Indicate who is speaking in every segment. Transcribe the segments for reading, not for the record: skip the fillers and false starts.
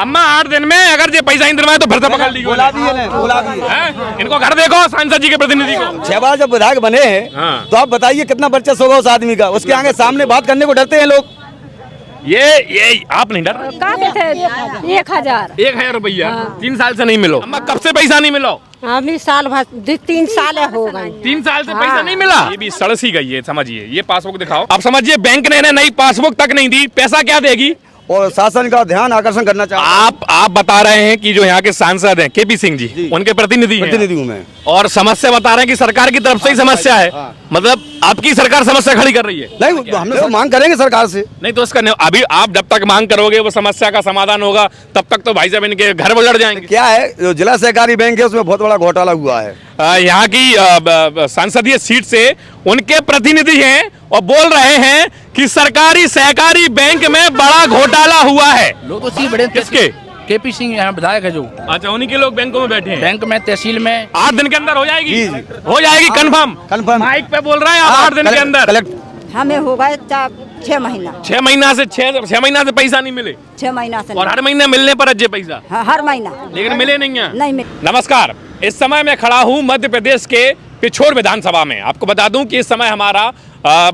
Speaker 1: अम्मा 8 दिन में अगर ये पैसा इंद्रमाए तो भरता पकड़ ली
Speaker 2: बोला दिए
Speaker 1: इनको घर देखो सांसद जी के प्रतिनिधि को
Speaker 2: 6 बार जब विधायक बने हैं तो आप बताइए कितना वर्चस्व होगा उस आदमी का। उसके आगे सामने बात करने को डरते हैं लोग।
Speaker 1: ये आप नहीं डर रहे?
Speaker 3: कहाँ के थे? 1000
Speaker 1: रुपया 3 साल से नहीं मिलो। अम्मा कब से पैसा नहीं मिलो?
Speaker 3: अभी साल भर 3 साल हो गए।
Speaker 1: 3 साल से पैसा नहीं मिला। ये भी सड़स ही गई है, समझिए। ये पासबुक दिखाओ। अब समझिए बैंक ने नई पासबुक तक नहीं दी, पैसा क्या देगी?
Speaker 2: और शासन का ध्यान आकर्षण करना चाहते
Speaker 1: आप बता रहे हैं कि जो यहाँ के सांसद हैं केपी सिंह जी उनके प्रतिनिधि
Speaker 2: हूँ मैं,
Speaker 1: और समस्या बता रहे हैं कि सरकार की तरफ से ही समस्या है। मतलब आपकी सरकार समस्या खड़ी कर रही है?
Speaker 2: नहीं, हम लोग मांग करेंगे सरकार से।
Speaker 1: नहीं तो उसका अभी आप जब तक मांग करोगे वो समस्या का समाधान होगा, तब तक तो भाई साहब इनके घर उजड़ जाएंगे।
Speaker 2: क्या है, जो जिला सहकारी बैंक है उसमें बहुत बड़ा घोटाला हुआ है।
Speaker 1: यहाँ की संसदीय सीट से उनके प्रतिनिधि हैं और बोल रहे हैं कि सरकारी सहकारी बैंक में बड़ा घोटाला हुआ है।
Speaker 4: लोग तो बड़े
Speaker 1: किसके?
Speaker 4: केपी सिंह यहाँ विधायक है जो।
Speaker 1: अच्छा, उन्हीं के लोग बैंकों में बैठे हैं।
Speaker 4: बैंक में, तहसील में
Speaker 1: 8 दिन के अंदर हो जाएगी।
Speaker 2: जी।
Speaker 1: हो जाएगी कंफर्म। माइक पे बोल रहे हैं आप 8 दिन के अंदर।
Speaker 3: हमें हो गए 6 महीना।
Speaker 1: 6 महीना से 6 महीना से पैसा नहीं मिले।
Speaker 3: 6 महीना से
Speaker 1: और हर महीने मिलने पर अज्जे पैसा।
Speaker 3: हाँ, हर महीना
Speaker 1: लेकिन मिले नहीं है।
Speaker 3: नहीं मिले।
Speaker 1: नमस्कार, इस समय मैं खड़ा हूँ मध्य प्रदेश के पिछोर विधानसभा में। आपको बता दूं कि इस समय हमारा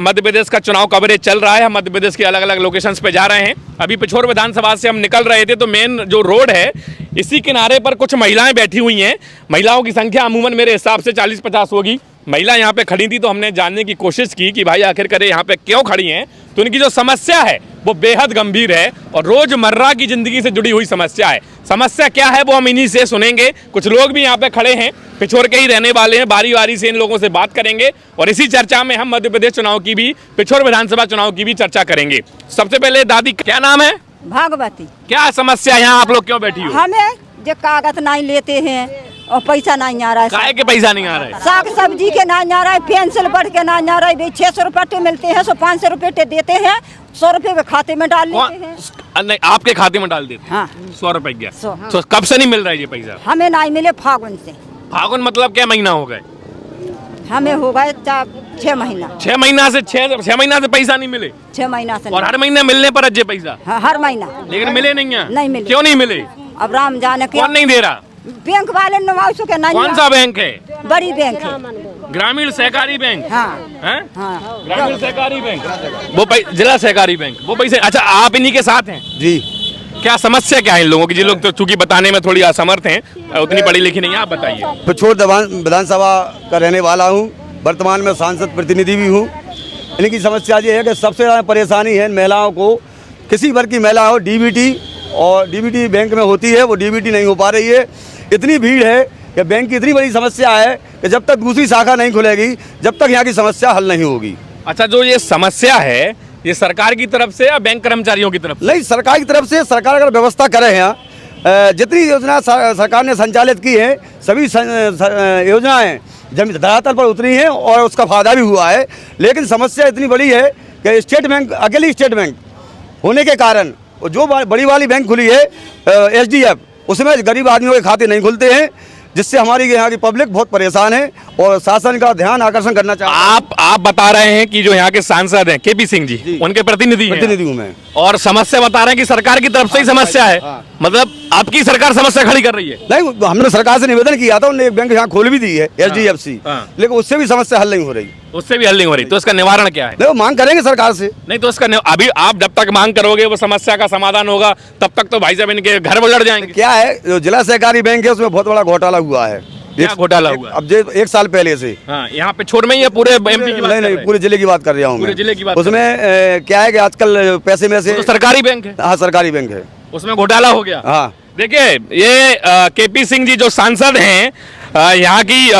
Speaker 1: मध्य प्रदेश का चुनाव कवरेज चल रहा है। हम मध्य प्रदेश के अलग अलग लोकेशंस पे जा रहे हैं। अभी पिछोर विधानसभा से हम निकल रहे थे तो मेन जो रोड है इसी किनारे पर कुछ महिलाएं बैठी हुई हैं। महिलाओं की संख्या अमूमन मेरे हिसाब से 40-50 होगी। महिला यहाँ पे खड़ी थी तो हमने जानने की कोशिश की कि भाई आखिर करे यहाँ पे क्यों खड़ी हैं। तो उनकी जो समस्या है वो बेहद गंभीर है और रोजमर्रा की जिंदगी से जुड़ी हुई समस्या है। समस्या क्या है वो हम इन्हीं से सुनेंगे। कुछ लोग भी यहाँ पे खड़े हैं, पिछोर के ही रहने वाले हैं। बारी बारी से इन लोगों से बात करेंगे और इसी चर्चा में हम मध्य प्रदेश चुनाव की भी, पिछोर विधानसभा चुनाव की भी चर्चा करेंगे। सबसे पहले दादी, क्या नाम है?
Speaker 3: भागवती।
Speaker 1: क्या समस्या यहाँ आप लोग क्यों बैठी हो?
Speaker 3: हमें जो कागज नहीं लेते हैं और पैसा नहीं आ रहा है।
Speaker 1: काहे के पैसा नहीं आ रहा है?
Speaker 3: साग सब्जी के नहीं आ रहा है, पेंसिल बढ़ के नहीं आ रहा है। 600 रुपये मिलते हैं, 500 रुपये देते हैं, 100 रुपये खाते में डाल लेते हैं।
Speaker 1: नहीं, आपके खाते में डाल देते?
Speaker 3: हाँ।
Speaker 1: 100 रुपए गया।
Speaker 3: हाँ।
Speaker 1: तो कब से नहीं मिल रहा है ये पैसा?
Speaker 3: हमें नहीं मिले फागुन से।
Speaker 1: फागुन मतलब क्या महीना हो गए?
Speaker 3: हमें हो गए 6 महीना।
Speaker 1: 6 महीना से 6 महीना से पैसा नहीं मिले।
Speaker 3: 6 महीना से
Speaker 1: और हर महीने मिलने पर अज्जे पैसा?
Speaker 3: हाँ, हर महीना।
Speaker 1: लेकिन मिले नहीं है?
Speaker 3: नहीं मिले।
Speaker 1: क्यों नहीं मिले?
Speaker 3: अब राम जाने के।
Speaker 1: कौन नहीं दे रहा?
Speaker 3: बैंक वाले नवासों के नहीं।
Speaker 1: कौन सा बैंक है?
Speaker 3: बड़ी बैंक है,
Speaker 1: ग्रामीण सहकारी बैंक।
Speaker 3: हाँ
Speaker 1: हैं?
Speaker 3: हाँ।
Speaker 1: ग्रामीण सहकारी बैंक, वो जिला सहकारी बैंक, वो पैसे। अच्छा, आप इन्हीं के साथ हैं
Speaker 2: जी।
Speaker 1: क्या समस्या क्या है इन लोगों की? जिन लोग तो चूंकि बताने में थोड़ी असमर्थ हैं, उतनी पढ़ी लिखी नहीं है, आप बताइए।
Speaker 2: पिछोर विधानसभा का रहने वाला हूँ, वर्तमान में सांसद प्रतिनिधि भी हूँ। इनकी समस्या ये है कि सबसे ज़्यादा परेशानी है महिलाओं को। किसी वर्ग की महिला हो, डीबीटी और डीबीटी बैंक में होती है, वो डीबीटी नहीं हो पा रही है। इतनी भीड़ है कि बैंक की इतनी बड़ी समस्या है कि जब तक दूसरी शाखा नहीं खुलेगी, जब तक यहाँ की समस्या हल नहीं होगी।
Speaker 1: अच्छा, जो ये समस्या है ये सरकार की तरफ से या बैंक कर्मचारियों की तरफ से?
Speaker 2: नहीं, सरकार की तरफ से। सरकार अगर व्यवस्था करे यहाँ, जितनी योजना सरकार ने संचालित की है, सभी योजनाएं जमीन धरातल पर उतरी हैं और उसका फायदा भी हुआ है। लेकिन समस्या इतनी बड़ी है कि स्टेट बैंक, अकेली स्टेट बैंक होने के कारण जो बड़ी वाली बैंक खुली है SDF, उसमें गरीब आदमियों के खाते नहीं खुलते हैं, जिससे हमारी यहाँ की पब्लिक बहुत परेशान है और शासन का ध्यान आकर्षण करना चाहते हैं।
Speaker 1: आप बता रहे हैं कि जो यहाँ के सांसद हैं केपी सिंह जी उनके प्रतिनिधि
Speaker 2: हूँ मैं,
Speaker 1: और समस्या बता रहे हैं कि सरकार की तरफ से ही समस्या है। मतलब आपकी सरकार समस्या खड़ी कर रही है?
Speaker 2: नहीं, हमने सरकार से निवेदन किया था, उन्होंने एक बैंक यहाँ खोल भी दी है SDFC, लेकिन उससे भी समस्या हल नहीं हो रही।
Speaker 1: उससे भी हल नहीं हो रही, तो इसका निवारण क्या है?
Speaker 2: नहीं, मांग करेंगे सरकार से। नहीं
Speaker 1: तो इसका अभी आप जब तक मांग करोगे वो समस्या का समाधान होगा, तब तक तो भाई साहब इनके घर उजड़ जाएंगे।
Speaker 2: क्या है, जो जिला सहकारी बैंक है उसमें बहुत बड़ा घोटाला हुआ है।
Speaker 1: क्या घोटाला हुआ?
Speaker 2: अब 1 साल पहले से।
Speaker 1: हाँ, यहाँ पे छोड़ में ही है, पूरे एमपी की बात?
Speaker 2: नहीं, पूरे जिले की बात कर रहा हूँ।
Speaker 1: पूरे जिले की बात?
Speaker 2: उसमें क्या है कि आजकल पैसे में से
Speaker 1: तो सरकारी बैंक है।
Speaker 2: हाँ, सरकारी बैंक है,
Speaker 1: उसमें घोटाला हो गया।
Speaker 2: हाँ।
Speaker 1: देखिए, ये केपी सिंह जी जो सांसद हैं, यहाँ की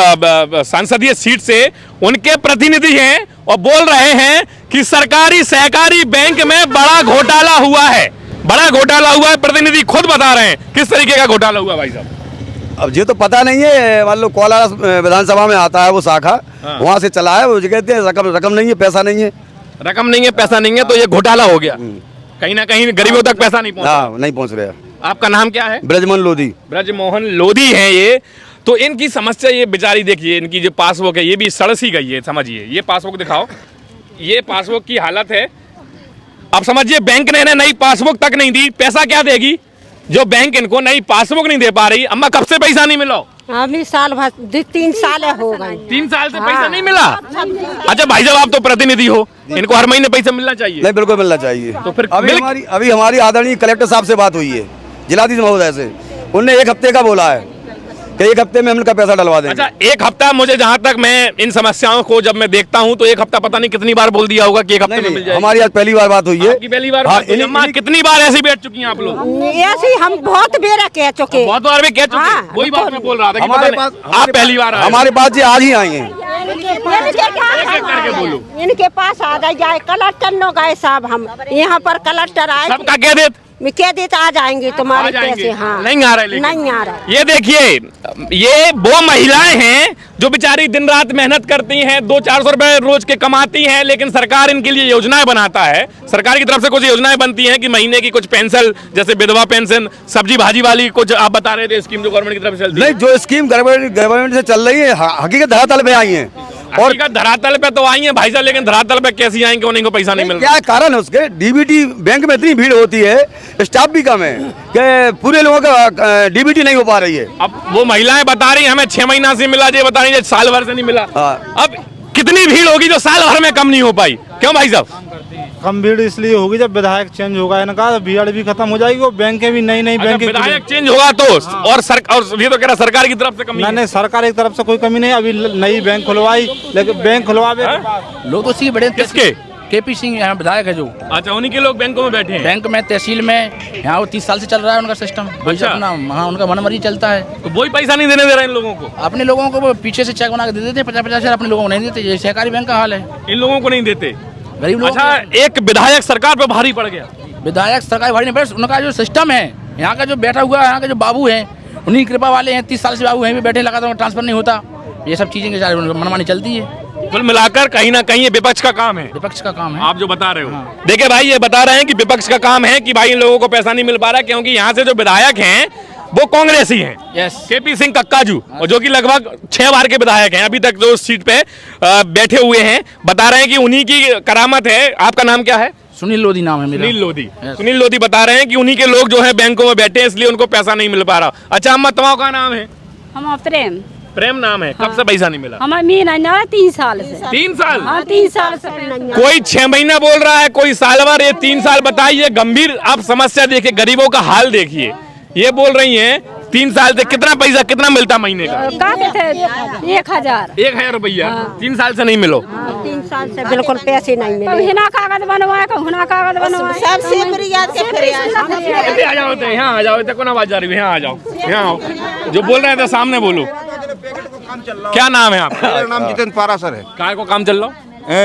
Speaker 1: संसदीय सीट से उनके प्रतिनिधि हैं और बोल रहे हैं कि सरकारी सहकारी बैंक में बड़ा घोटाला हुआ है। बड़ा घोटाला हुआ है, प्रतिनिधि खुद बता रहे हैं। किस तरीके का घोटाला हुआ भाई साहब?
Speaker 2: अब ये तो पता नहीं है, मान लो कोलारा विधानसभा में आता है वो शाखा, वहाँ से चला है, वो कहते हैं रकम नहीं है, पैसा नहीं है।
Speaker 1: रकम नहीं है, पैसा नहीं है, तो ये घोटाला हो गया। कहीं ना कहीं गरीबों तक पैसा नहीं पहुँचा।
Speaker 2: हाँ, नहीं पहुँच रहा।
Speaker 1: आपका नाम क्या है?
Speaker 2: ब्रजमोहन लोधी।
Speaker 1: ब्रजमोहन लोधी है ये। तो इनकी समस्या ये बेचारी, देखिए इनकी जो पासबुक है ये भी सड़स ही गई है, समझिए। ये पासबुक दिखाओ, ये पासबुक की हालत है। अब समझिए बैंक ने नई पासबुक तक नहीं दी, पैसा क्या देगी? जो बैंक इनको नई पासबुक नहीं दे पा रही, अम्मा कब से पैसा नहीं मिला?
Speaker 5: अभी साल भर 3 साल हो गए।
Speaker 1: 3 साल से पैसा नहीं मिला। अच्छा भाई साहब, आप तो प्रतिनिधि हो, इनको हर महीने पैसा मिलना चाहिए।
Speaker 2: नहीं, बिल्कुल मिलना चाहिए।
Speaker 1: तो फिर
Speaker 2: अभी हमारी आदरणीय कलेक्टर साहब से बात हुई है, जिलाधीश महोदय से, उनने 1 हफ्ते का बोला है कि 1 हफ्ते में हम इनका पैसा डलवा देंगे।
Speaker 1: अच्छा 1 हफ्ता, मुझे जहाँ तक मैं इन समस्याओं को जब मैं देखता हूँ तो 1 हफ्ता पता नहीं कितनी बार बोल दिया होगा कि 1 हफ्ते में मिल जाएगी।
Speaker 2: हमारी आज पहली बार बात हुई है।
Speaker 1: आपकी पहली बार
Speaker 2: हाँ,
Speaker 1: बात हुई है। अम्मा, कितनी बार ऐसी बैठ चुकी हैं आप लोग?
Speaker 5: ऐसे हम बहुत बेरा कह चुके।
Speaker 1: बहुत बार भी कह चुके हैं।
Speaker 5: हाँ,
Speaker 1: वही बात मैं बोल रहा था कि
Speaker 2: हमारे
Speaker 1: पता नहीं,
Speaker 2: पास
Speaker 1: आप पहली बार आए हो।
Speaker 2: हमारे पास ये आज ही आई हैं।
Speaker 1: करके बोलो।
Speaker 5: इनके पास आ जाए कलेक्टर नो गए साहब, हम यहाँ पर कलेक्टर आए,
Speaker 1: सबका कह देते
Speaker 5: मैं कह देता आ जाएंगे तुम्हारे
Speaker 1: आ जाएंगे।
Speaker 5: पैसे। हाँ,
Speaker 1: नहीं आ रहे, लेकिन
Speaker 5: नहीं आ रहा।
Speaker 1: ये देखिए, ये वो महिलाएं हैं जो बेचारी दिन रात मेहनत करती हैं, 200-400 रुपए रोज के कमाती हैं, लेकिन सरकार इनके लिए योजनाएं बनाता है। सरकार की तरफ से कुछ योजनाएं बनती हैं कि महीने की कुछ पेंशन, जैसे विधवा पेंशन, सब्जी भाजी वाली, कुछ आप बता रहे थे स्कीम जो गवर्नमेंट की तरफ से चलती है।
Speaker 2: नहीं, जो स्कीम गवर्नमेंट से चल रही है हकीकत धरातल पे आई है।
Speaker 1: और धरातल पे तो आई है भाई साहब, लेकिन धरातल पे कैसी आएंगे, उन्हीं को पैसा नहीं मिल रहा।
Speaker 2: क्या कारण है उसके? डीबीटी बैंक में इतनी भीड़ होती है, स्टाफ भी कम है कि पूरे लोगों का डीबीटी नहीं हो पा रही है।
Speaker 1: अब वो महिलाएं बता रही हमें 6 महीना से मिला, ये बता रही है साल भर से नहीं मिला।
Speaker 2: हाँ।
Speaker 1: अब कितनी भीड़ होगी जो साल भर में कम नहीं हो पाई? क्यों भाई साहब?
Speaker 6: कम भीड़ इसलिए होगी जब विधायक चेंज होगा, इनका भीड़ भी खत्म हो जाएगी, वो बैंकें भी नई बैंक।
Speaker 1: विधायक चेंज होगा तो और ये तो कह रहा सरकार की तरफ से कमी है।
Speaker 6: नहीं, सरकार की तरफ से कोई कमी नहीं। अभी नई बैंक खुलवाई, लेकिन बैंक खुलवावे
Speaker 4: लोग तो उसी बड़े
Speaker 1: किसके?
Speaker 4: केपी सिंह यहाँ विधायक है जो।
Speaker 1: अच्छा, उन्हीं के लोग बैंकों में बैठे हैं।
Speaker 4: बैंक में, तहसील में, यहाँ वो 30 साल से चल रहा है उनका सिस्टम।
Speaker 1: अच्छा।
Speaker 4: अपना हाँ, उनका मनमर्जी चलता है।
Speaker 1: तो वही पैसा नहीं देने दे रहे इन लोगों को।
Speaker 4: अपने लोगों को वो पीछे से चेक बना के दे देते हैं 50-50 हजार, अपने लोगों को नहीं देते। ये सहकारी बैंक का हाल है,
Speaker 1: इन लोगों को नहीं देते।
Speaker 4: गरीब लोग।
Speaker 1: अच्छा, एक विधायक सरकार पे भारी पड़ गया।
Speaker 4: विधायक सरकारी भारी नहीं पड़े, उनका जो सिस्टम है यहाँ का, जो बैठा हुआ है यहाँ के जो बाबू हैं, उन्हीं की कृपा वाले हैं। 30 साल से बाबू हैं, बैठे लगातार ट्रांसफर नहीं होता। ये सब चीजें मनमानी चलती है।
Speaker 1: कुल मिलाकर कहीं ना कहीं ये विपक्ष का काम है।
Speaker 4: विपक्ष का काम है,
Speaker 1: आप जो बता रहे हो। देखिए भाई, ये बता रहे हैं कि विपक्ष का काम है कि भाई इन लोगों को पैसा नहीं मिल पा रहा, क्योंकि यहाँ से जो विधायक हैं वो कांग्रेसी हैं।
Speaker 4: यस।
Speaker 1: केपी सिंह कक्काजू, और जो कि लगभग 6 बार के विधायक हैं अभी तक जो उस सीट पे बैठे हुए हैं। बता रहे हैं कि उन्हीं की करामत है। आपका नाम क्या है?
Speaker 4: सुनील लोधी नाम है मेरा।
Speaker 1: सुनील लोधी। सुनील लोधी बता रहे हैं कि उन्हीं के लोग जो है बैंकों में बैठे हैं, इसलिए उनको पैसा नहीं मिल पा रहा। अच्छा अम्मा, तुम्हारा क्या नाम है?
Speaker 7: हम प्रेम।
Speaker 1: प्रेम नाम है। कब से पैसा नहीं मिला?
Speaker 7: हमें महीना 3 साल से।
Speaker 1: 3 साल?
Speaker 7: हाँ, 3 साल से।
Speaker 1: कोई 6 महीना बोल रहा है, कोई साल भर, ये 3 साल। बताइए, गंभीर आप समस्या देखिए, गरीबों का हाल देखिए। ये बोल रही हैं 3 साल से कितना पैसा कितना मिलता महीने का?
Speaker 7: कहते थे 1000
Speaker 1: रुपया। 3 साल से नहीं मिलो।
Speaker 5: 3 साल से बिल्कुल पैसे नहीं मिले।
Speaker 7: हिना कागज बनवाए, हुना कागज बनवाए,
Speaker 5: सब से याद के फिर
Speaker 1: आ जाओ, यहाँ आ जाओ, कौन आवाज आ रही है? यहाँ आ जाओ, यहाँ आओ। जो बोल रहे थे सामने बोलो। क्या नाम है आपका?
Speaker 8: मेरा नाम जितेंद्र पारासर है।
Speaker 1: काय को काम चल रहा हो?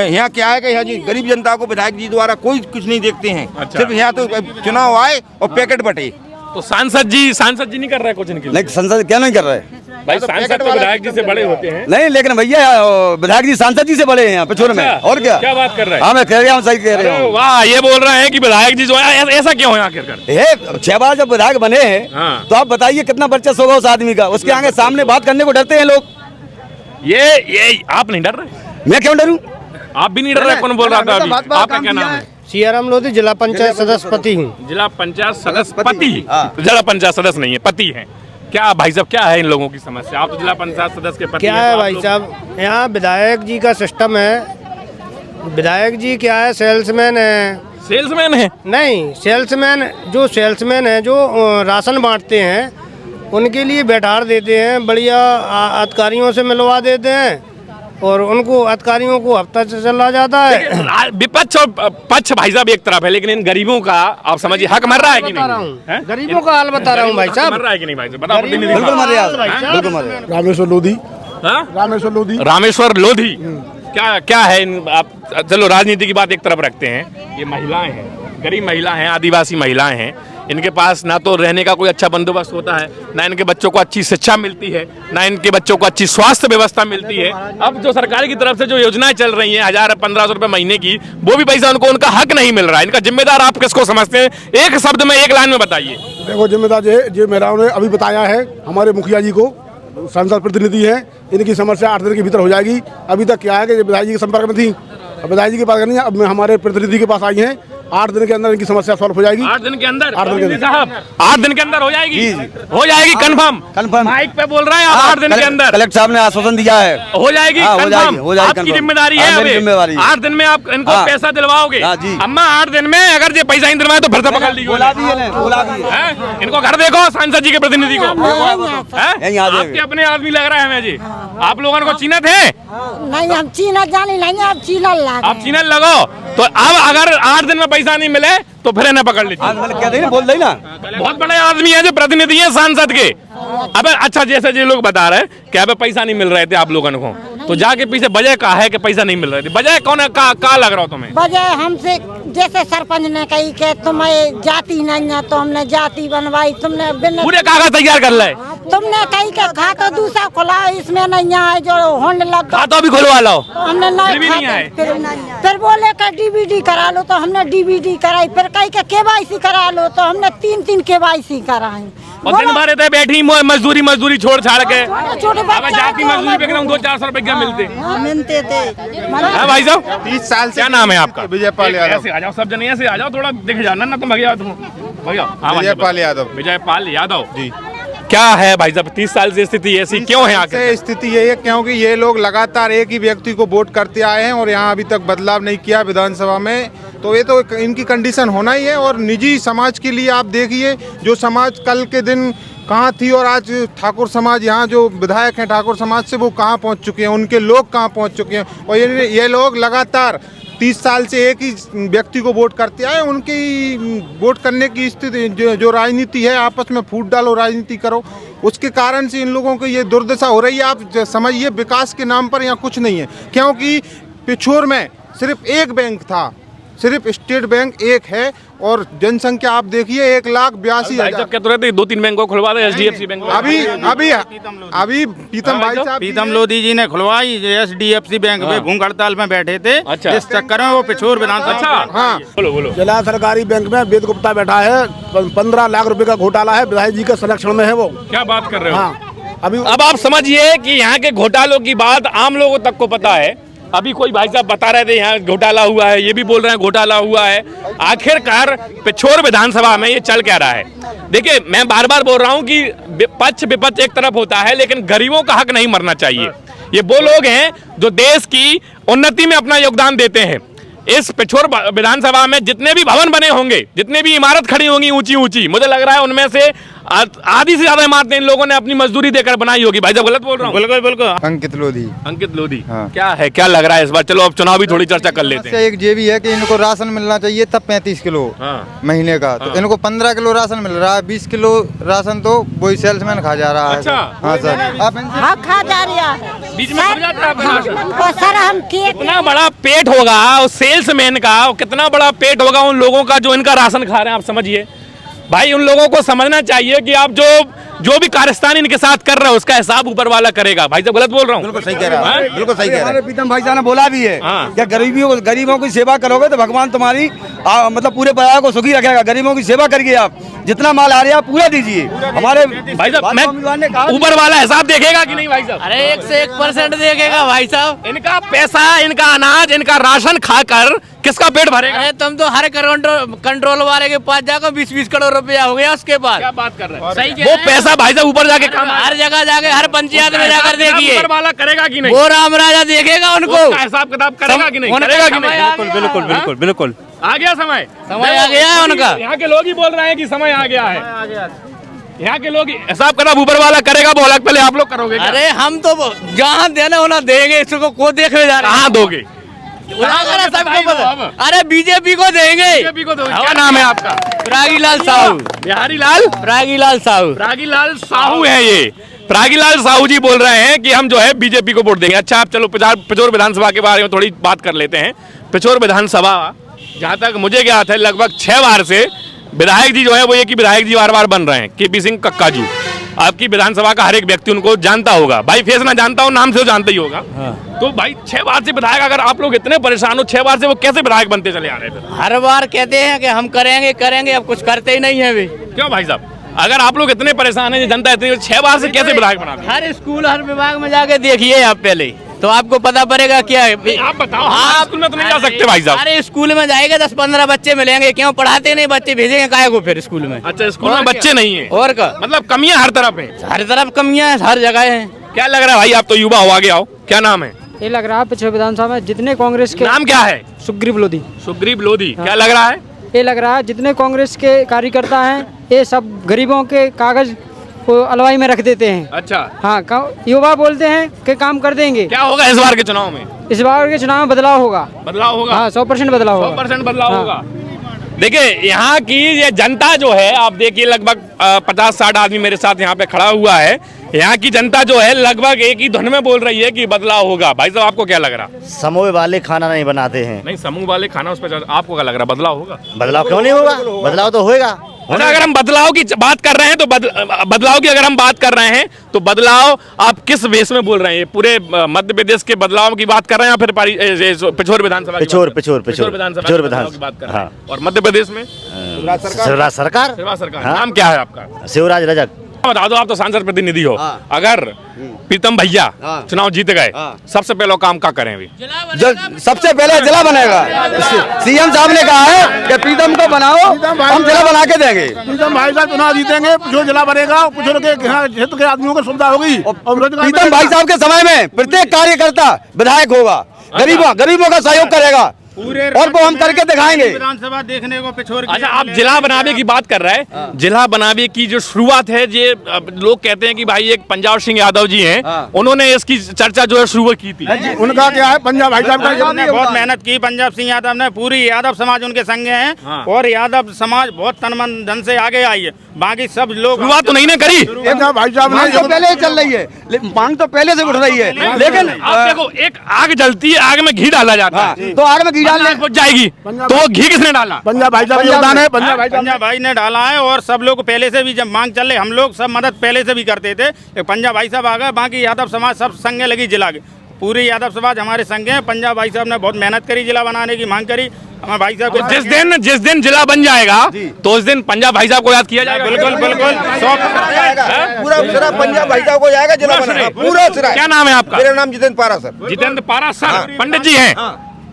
Speaker 8: यहाँ क्या है कि यहाँ जी गरीब जनता को विधायक जी द्वारा कोई कुछ नहीं देखते हैं।
Speaker 1: अच्छा।
Speaker 8: सिर्फ यहाँ तो चुनाव आए और पैकेट बटे।
Speaker 1: तो सांसद जी नहीं कर रहे कुछ इनके लिए?
Speaker 2: नहीं, संसद क्या नहीं कर रहे?
Speaker 1: भाई सांसद तो विधायक जी से बड़े होते हैं।
Speaker 2: नहीं, लेकिन भैया विधायक जी सांसद जी से बड़े हैं यहाँ पिछोर में। और क्या
Speaker 1: बात कर रहे हैं?
Speaker 2: हाँ, मैं कह रहा हूँ, सही कह रहे
Speaker 1: अरे
Speaker 2: हूँ।
Speaker 1: वाह, ये बोल रहे हैं कि विधायक जी जो है, ऐसा क्यों है आखिरकार?
Speaker 2: 6 बार जब विधायक बने हैं,
Speaker 1: हाँ।
Speaker 2: तो आप बताइए कितना वर्चस्व होगा उस आदमी का। उसके आगे सामने बात करने को डरते हैं लोग।
Speaker 1: ये आप नहीं डर रहे?
Speaker 2: मैं क्यों डरूं?
Speaker 1: आप भी नहीं डर रहे? कौन बोल रहा था अभी? आपका क्या नाम है?
Speaker 6: सीआराम लोधी, जिला पंचायत सदस्य हूँ।
Speaker 1: जिला पंचायत सदस्य पति? जिला पंचायत सदस्य नहीं है, पति है। क्या भाई साहब, क्या है इन लोगों की समस्या? आप तो जिला पंचायत सदस्य के पति
Speaker 6: क्या
Speaker 1: हैं,
Speaker 6: है
Speaker 1: तो
Speaker 6: भाई साहब, यहाँ विधायक जी का सिस्टम है। विधायक जी क्या है, सेल्समैन है।
Speaker 1: सेल्समैन है?
Speaker 6: नहीं, सेल्समैन है जो राशन बांटते हैं, उनके लिए बैठार देते हैं, बढ़िया अधिकारियों से मिलवा देते हैं, और उनको अधिकारियों को हफ्ता से चला जाता है।
Speaker 1: विपक्ष और पक्ष भाई साहब एक तरफ है, लेकिन इन गरीबों का आप समझिए हक मर रहा है कि नहीं?
Speaker 6: गरीबों का हाल बता रहा हूँ भाई साहब।
Speaker 1: मर रहा है कि नहीं भाई साहब? बताओ।
Speaker 2: बिल्कुल मर रहा, बिल्कुल मर रहा।
Speaker 9: रामेश्वर लोधी।
Speaker 1: हाँ?
Speaker 9: रामेश्वर लोधी।
Speaker 1: क्या है आप? चलो राजनीति की बात एक तरफ रखते हैं। ये महिलाएं हैं, गरीब महिला हैं, आदिवासी महिलाएं हैं। इनके पास ना तो रहने का कोई अच्छा बंदोबस्त होता है, ना इनके बच्चों को अच्छी शिक्षा मिलती है, ना इनके बच्चों को अच्छी स्वास्थ्य व्यवस्था मिलती है। अब जो सरकार की तरफ से जो योजनाएं चल रही हैं 1000-1500 रुपए महीने की, वो भी पैसा उनको उनका हक नहीं मिल रहा है। इनका जिम्मेदार आप किसको समझते हैं? एक शब्द में, एक लाइन में बताइए।
Speaker 9: देखो, जिम्मेदार जो मेरा ने अभी बताया है, हमारे मुखिया जी को, सांसद प्रतिनिधि है, इनकी समस्या 8 दिन के भीतर हो जाएगी। अभी तक क्या है कि विधायक जी के संपर्क में थी, विधायक जी के पास नहीं, अब हमारे प्रतिनिधि के पास आई हैं। 8 दिन के अंदर इनकी समस्या सॉल्व हो जाएगी।
Speaker 1: 8 दिन के अंदर?
Speaker 9: 8 दिन के अंदर
Speaker 1: साहब 8 दिन के अंदर हो जाएगी?
Speaker 2: जी।
Speaker 1: हो जाएगी कंफर्म?
Speaker 2: कंफर्म।
Speaker 1: माइक पे बोल रहे हैं आप 8 दिन के अंदर?
Speaker 2: कलेक्टर साहब ने आश्वासन दिया है।
Speaker 1: हो जाएगी
Speaker 2: हाँ, हो जाएगी,
Speaker 1: कंफर्म?
Speaker 2: हो जाएगी
Speaker 1: आपकी
Speaker 2: कंफर्म।
Speaker 1: जिम्मेदारी है।
Speaker 2: हाँ, मेरी जिम्मेदारी है।
Speaker 1: 8 दिन में आप इनको
Speaker 2: हाँ।
Speaker 1: पैसा दिलवाओगे?
Speaker 2: हाँ, जी।
Speaker 1: अम्मा 8 दिन में अगर ये पैसा नहीं दिलवाए तो भरता पकड़ लीजिए।
Speaker 2: बोला दिए ने, बोला दिए।
Speaker 1: हैं? इनको घर देखो सांसद जी के प्रतिनिधि को। हैं?
Speaker 2: यहीं आ जाएंगे।
Speaker 1: आपके अपने आदमी लग रहा है हमें जी। आप लोगों को चीनत है?
Speaker 5: नहीं हम चीना जानी नहीं आप चीना लागे
Speaker 1: आप चीनल लगो तो अब अगर 8 दिन में पैसा नहीं मिले तो फिर इन्हें पकड़ लीजिए।
Speaker 2: हाँ, मैंने कह दी ना, बोल दी ना।
Speaker 1: बहुत बड़े आदमी है जो प्रतिनिधि है सांसद के। अब अच्छा जैसे ये लोग बता रहे हैं कि अब पैसा नहीं मिल रहे थे आप लोगों को, तो जाके पीछे वजह का है कि पैसा नहीं मिल रहे थे? वजह कौन है? का लग रहा हो तुम्हें?
Speaker 5: वजह हमसे जैसे सरपंच ने कही कि तुम्हें जाति नहीं है तो हमने जाति बनवाई, तुमने
Speaker 1: पूरे कागज तैयार कर ले।
Speaker 5: तुमने कही के खाता दूसरा खोला इसमें नहीं आए जो होंड लग
Speaker 1: खाता भी खुलवा लो।
Speaker 5: तो हमने
Speaker 1: फिर भी नहीं आए।
Speaker 5: फिर बोले का डीबीडी करा लो तो हमने डीबीडी कराई, फिर कही के केवाईसी करा लो तो हमने 3 केवाईसी कराई।
Speaker 1: और दिन भर रहते बैठी मजदूरी छोड़ छाड़ के।
Speaker 5: छोटे
Speaker 1: अब जाती मजदूरी पे 200-400 रुपए क्या मिलते?
Speaker 5: मिलते थे
Speaker 1: है भाई साहब?
Speaker 8: 30 साल से
Speaker 1: क्या नाम है आपका?
Speaker 8: विजयपाल यादव।
Speaker 1: ऐसे आ जाओ सब जने, ऐसे आ जाओ, थोड़ा दिख जाओ ना तुम भैया। तुम भैया
Speaker 8: विजयपाल यादव।
Speaker 1: विजयपाल यादव
Speaker 8: जी।
Speaker 1: क्या है भाई साहब 30 साल से स्थिति ऐसी क्यों है आखिर?
Speaker 10: से स्थिति यही है क्योंकि ये लोग लगातार एक ही व्यक्ति को वोट करते आए हैं और यहाँ अभी तक बदलाव नहीं किया विधानसभा में, तो ये तो इनकी कंडीशन होना ही है। और निजी समाज के लिए आप देखिए जो समाज कल के दिन कहाँ थी और आज ठाकुर समाज, यहाँ जो विधायक हैं ठाकुर समाज से वो कहाँ पहुँच चुके हैं, उनके लोग कहाँ पहुँच चुके हैं। और ये लोग लगातार 30 साल से एक ही व्यक्ति को वोट करते आए। उनकी वोट करने की स्थिति जो राजनीति है, आपस में फूट डालो राजनीति करो, उसके कारण से इन लोगों को ये दुर्दशा हो रही है। आप समझिए विकास के नाम पर यहाँ कुछ नहीं है, क्योंकि पिछोर में सिर्फ एक बैंक था, सिर्फ स्टेट बैंक एक है और जनसंख्या आप देखिए 1,82,000।
Speaker 1: क्या तो रहते 2-3 बैंक को खुलवा दे, HDFC बैंक।
Speaker 10: अभी पीतम भाई साहब,
Speaker 8: पीतम लोधी जी ने खुलवाई SDFC बैंक में भूख हड़ताल में बैठे थे।
Speaker 1: अच्छा।
Speaker 8: इस चक्कर में वो पिछोर विधानसभा।
Speaker 1: अच्छा
Speaker 10: हाँ
Speaker 1: बोलो।
Speaker 9: जिला सरकारी बैंक में वेद गुप्ता बैठा है, 15 लाख रुपए का घोटाला है, विधायक जी के संरक्षण में है वो।
Speaker 1: क्या बात कर रहे हो?
Speaker 9: हाँ अभी
Speaker 1: अब आप समझिए कि यहाँ के घोटालों की बात आम लोगों तक को पता है। अभी कोई भाई साहब बता रहे थे यहाँ घोटाला हुआ है, ये भी बोल रहे हैं घोटाला हुआ है। आखिरकार पिछोर विधानसभा में ये चल क्या रहा है? देखिए मैं बार बार बोल रहा हूँ कि पक्ष विपक्ष एक तरफ होता है, लेकिन गरीबों का हक नहीं मरना चाहिए। ये वो लोग हैं जो देश की उन्नति में अपना योगदान देते हैं। इस पिछोर विधानसभा में जितने भी भवन बने होंगे, जितने भी इमारत खड़ी होंगी ऊंची ऊंची, मुझे लग रहा है उनमें से आधी से ज्यादा इमारतें इन लोगों ने अपनी मजदूरी देकर बनाई होगी। भाई साहब गलत बोल रहा हूँ?
Speaker 8: बिल्कुल बिल्कुल।
Speaker 10: अंकित लोधी।
Speaker 1: अंकित लोधी।
Speaker 10: हाँ।
Speaker 1: क्या है, क्या लग रहा है इस बार? चलो अब चुनाव भी थोड़ी चर्चा कर लेते हैं।
Speaker 10: एक ये भी है कि इनको राशन मिलना चाहिए था 35 किलो महीने का, तो इनको 15 किलो राशन मिल रहा है। 20 किलो राशन तो वही सेल्समैन खा जा रहा है।
Speaker 1: अच्छा।
Speaker 10: हाँ सर, आप
Speaker 5: हाँ खा जा रही है
Speaker 1: बीच में खा जाता है अपना राशन।
Speaker 5: सर हम
Speaker 1: कितना बड़ा पेट होगा उस सेल्समैन का, कितना बड़ा पेट होगा उन लोगों का जो इनका राशन खा रहे हैं। आप समझिए भाई, उन लोगों को समझना चाहिए कि आप जो भी कारस्तान इनके साथ कर रहे हो उसका हिसाब ऊपर वाला करेगा। भाई साहब गलत बोल रहा हूँ?
Speaker 2: बिल्कुल सही कह रहा है,
Speaker 1: हाँ?
Speaker 2: बिल्कुल सही कह रहा है। प्रीतम भाई साहब ने बोला भी है
Speaker 1: हाँ।
Speaker 2: कि गरीबों की सेवा करोगे तो भगवान तुम्हारी मतलब पूरे परिवार को सुखी रखेगा। गरीबों की सेवा करिए, आप जितना माल आ रहा है आप पूरा दीजिए। हमारे
Speaker 1: भाई साहब मैं ऊपर वाला हिसाब देखेगा कि नहीं भाई साहब?
Speaker 4: अरे 1 से 1% देखेगा भाई साहब।
Speaker 1: इनका पैसा, इनका अनाज, इनका राशन खाकर किसका पेट भरेगा?
Speaker 4: अरे तुम तो हर कंट्रोल वाले के पास जाकर 20-20 करोड़ रुपया हो गया उसके पास।
Speaker 1: क्या बात कर रहे हैं?
Speaker 4: सही
Speaker 1: वो पैसा भाई साहब ऊपर जाके काम
Speaker 4: हर जगह जाके हर पंचायत में जाकर देखिए,
Speaker 1: ऊपर वाला करेगा कि नहीं?
Speaker 4: वो राम राजा देखेगा उनको।
Speaker 1: उसका हिसाब किताब करेगा कि नहीं? करेगा कि नहीं?
Speaker 8: बिल्कुल बिल्कुल बिल्कुल।
Speaker 1: आ गया समय
Speaker 4: आ गया है उनका।
Speaker 1: यहाँ के लोग ही बोल रहे हैं कि समय आ गया है। यहाँ के लोग हिसाब किताब ऊपर वाला करेगा, वो अलग। पहले आप लोग करोगे क्या?
Speaker 4: अरे हम तो जहाँ देना होना देंगे, इसको को देखने जा रहे हैं।
Speaker 1: कहाँ दोगे?
Speaker 4: सबको पता। अरे बीजेपी को देंगे।
Speaker 1: बीजेपी को दोगे। क्या नाम है आपका?
Speaker 4: रागीलाल साहू।
Speaker 1: बिहारी लाल
Speaker 4: रागीलाल साहू।
Speaker 1: रागीलाल साहू है ये। रागीलाल साहू जी बोल रहे हैं कि हम जो है बीजेपी को वोट देंगे। अच्छा आप चलो पिछोर विधानसभा के बारे में थोड़ी बात कर लेते हैं। पिछोर विधानसभा जहाँ तक मुझे ज्ञात है लगभग 6 बार से विधायक जी जो है वो एक ही विधायक जी बार बन रहे हैं, KP सिंह कक्काजू। आपकी विधानसभा का हर एक व्यक्ति उनको जानता होगा। भाई फेस ना जानता हो, नाम से वो जानता ही होगा। तो भाई 6 बार से विधायक, अगर आप लोग इतने परेशान हो 6 बार से, वो कैसे विधायक बनते चले आ रहे थे?
Speaker 4: हर बार कहते हैं कि हम करेंगे, अब कुछ करते ही नहीं है अभी।
Speaker 1: क्यों भाई साहब, अगर आप लोग इतने परेशान हैं, जनता इतनी, 6 बार से कैसे विधायक बना?
Speaker 4: हर स्कूल हर विभाग में जाके देखिए आप पहले। तो आपको पता पड़ेगा क्या है।
Speaker 1: आप बताओ, आप स्कूल में तो नहीं जा सकते भाई साहब।
Speaker 4: अरे स्कूल में जाएगा 10-15 बच्चे मिलेंगे, क्यों पढ़ाते नहीं बच्चे, भेजेंगे काहे को फिर स्कूल में।
Speaker 1: अच्छा, स्कूल में बच्चे नहीं है
Speaker 4: और क्या,
Speaker 1: मतलब कमियां हर तरफ है।
Speaker 4: हर तरफ कमियां हैं, हर जगह है।
Speaker 1: क्या लग रहा है भाई, आप तो युवा हो, आगे आओ, क्या नाम है?
Speaker 11: ये लग रहा है पिछले विधानसभा में जितने कांग्रेस के,
Speaker 1: नाम क्या है?
Speaker 11: सुग्रीव लोधी।
Speaker 1: सुग्रीव लोधी, क्या लग रहा है?
Speaker 11: ये लग रहा है जितने कांग्रेस के कार्यकर्ता हैं ये सब गरीबों के कागज को अलवाई में रख देते हैं।
Speaker 1: अच्छा,
Speaker 11: हाँ, युवा बोलते हैं कि काम कर देंगे।
Speaker 1: क्या होगा इस बार के चुनाव में?
Speaker 11: इस बार के चुनाव में बदलाव होगा।
Speaker 1: बदलाव होगा?
Speaker 11: हाँ, 100% बदलाव होगा।
Speaker 1: 100% बदलाव
Speaker 11: हाँ।
Speaker 1: होगा। देखिए यहाँ की ये जनता जो है, आप देखिए लगभग 50-60 आदमी मेरे साथ यहाँ पे खड़ा हुआ है। यहाँ की जनता जो है लगभग एक ही धुन में बोल रही है कि बदलाव होगा। भाई साहब, आपको क्या लग रहा?
Speaker 12: समूह वाले खाना नहीं बनाते हैं।
Speaker 1: नहीं, समूह वाले खाना उस पर, आपको क्या लग रहा, बदलाव होगा?
Speaker 12: बदलाव क्यों नहीं होगा, बदलाव तो होएगा।
Speaker 1: अच्छा, अगर हम बदलाव की बात कर रहे हैं तो बदलाव की अगर हम बात कर रहे हैं तो बदलाव आप किस बेस में बोल रहे हैं? पूरे मध्य प्रदेश के बदलाव की बात कर रहे हैं या फिर पिछोर विधानसभा की
Speaker 12: पिछोर
Speaker 1: विधानसभा की बात कर रहे हैं? और मध्य प्रदेश में
Speaker 12: शिवराज सरकार।
Speaker 1: नाम क्या है आपका?
Speaker 12: शिवराज रजक।
Speaker 1: बता दो, आप तो सांसद प्रतिनिधि हो। अगर प्रीतम भैया चुनाव जीत गए, सबसे पहले काम क्या करें अभी?
Speaker 2: सबसे पहले जिला बनेगा। सीएम साहब ने कहा है कि प्रीतम को बनाओ, हम जिला बना के देंगे।
Speaker 9: प्रीतम भाई साहब चुनाव जीतेंगे, जो जिला बनेगा पिछड़े के क्षेत्र के आदमियों को सुविधा होगी।
Speaker 2: प्रीतम भाई साहब के समय में प्रत्येक कार्यकर्ता विधायक होगा, गरीबों का सहयोग करेगा और वो हम करके दिखाएंगे।
Speaker 6: विधानसभा देखने को पिछोर।
Speaker 1: अच्छा, आप जिला बनावे की बात कर रहे हैं। जिला बनावे की जो शुरुआत है, ये लोग कहते हैं कि भाई एक पंजाब सिंह यादव जी हैं, उन्होंने इसकी चर्चा जो है शुरू की थी।
Speaker 9: उनका क्या है, पंजाब भाई साहब
Speaker 6: ने बहुत मेहनत की। पंजाब सिंह यादव ने, पूरी यादव समाज उनके संग हैं और यादव समाज बहुत तन मन धन से आगे आई है। बाकी सब लोग
Speaker 1: शुरुआत तो नहीं ने करी।
Speaker 9: भाई साहब
Speaker 2: मांग तो पहले ही चल रही है, मांग तो पहले से उठ रही है, लेकिन
Speaker 1: आप देखो, एक आग जलती है, आग में घी डाला जाता है,
Speaker 2: तो आग में घी डालने
Speaker 1: पहुंच जाएगी, तो वो घी किसने डाला?
Speaker 9: पंजाब भाई साहब योगदान है,
Speaker 6: पंजाब भाई ने डाला है। और सब लोग पहले से भी, जब मांग चल रही, हम लोग सब मदद पहले से भी करते थे। पंजाब भाई साहब आ गए, बाकी यादव समाज सब संगे लगी जिला के। पूरी यादव समाज हमारे संगे हैं। पंजाब भाई साहब ने बहुत मेहनत करी, जिला बनाने की मांग करी। हमारे भाई साहब
Speaker 1: को जिस दिन जिला बन जाएगा तो उस दिन पंजाब भाई साहब को याद किया जाएगा।
Speaker 6: बिल्कुल
Speaker 8: पूरा सिरा पंजाब भाई साहब को जाएगा, जिला बनाना पूरा सिरा।
Speaker 1: क्या नाम है आपका?
Speaker 8: मेरा नाम जितेंद्र पारा सर।
Speaker 1: जितेंद्र पारा सर, पंडित जी हैं।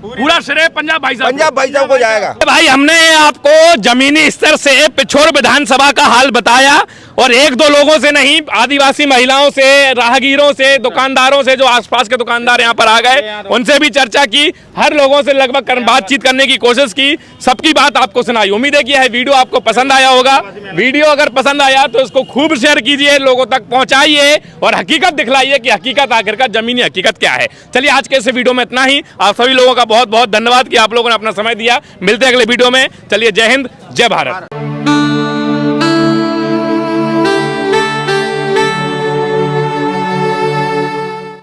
Speaker 1: पूरा श्रेय पंजाब भाई साहब
Speaker 8: को जाएगा।
Speaker 1: भाई, हमने आपको जमीनी स्तर से पिछोर विधानसभा का हाल बताया और एक दो लोगों से नहीं, आदिवासी महिलाओं से, राहगीरों से, दुकानदारों से, जो आसपास के दुकानदार यहाँ पर आ गए, उनसे भी चर्चा की। हर लोगों से लगभग बातचीत करने की कोशिश की, सबकी बात आपको सुनाई। उम्मीद है कि यह वीडियो आपको पसंद आया होगा। वीडियो अगर पसंद आया तो इसको खूब शेयर कीजिए, लोगों तक पहुंचाइए और हकीकत दिखलाइए कि हकीकत आखिरकार जमीनी हकीकत क्या है। चलिए, आज के इस वीडियो में इतना ही। आप सभी लोगों का बहुत बहुत धन्यवाद कि आप लोगों ने अपना समय दिया। मिलते हैं अगले वीडियो में। चलिए, जय हिंद, जय भारत।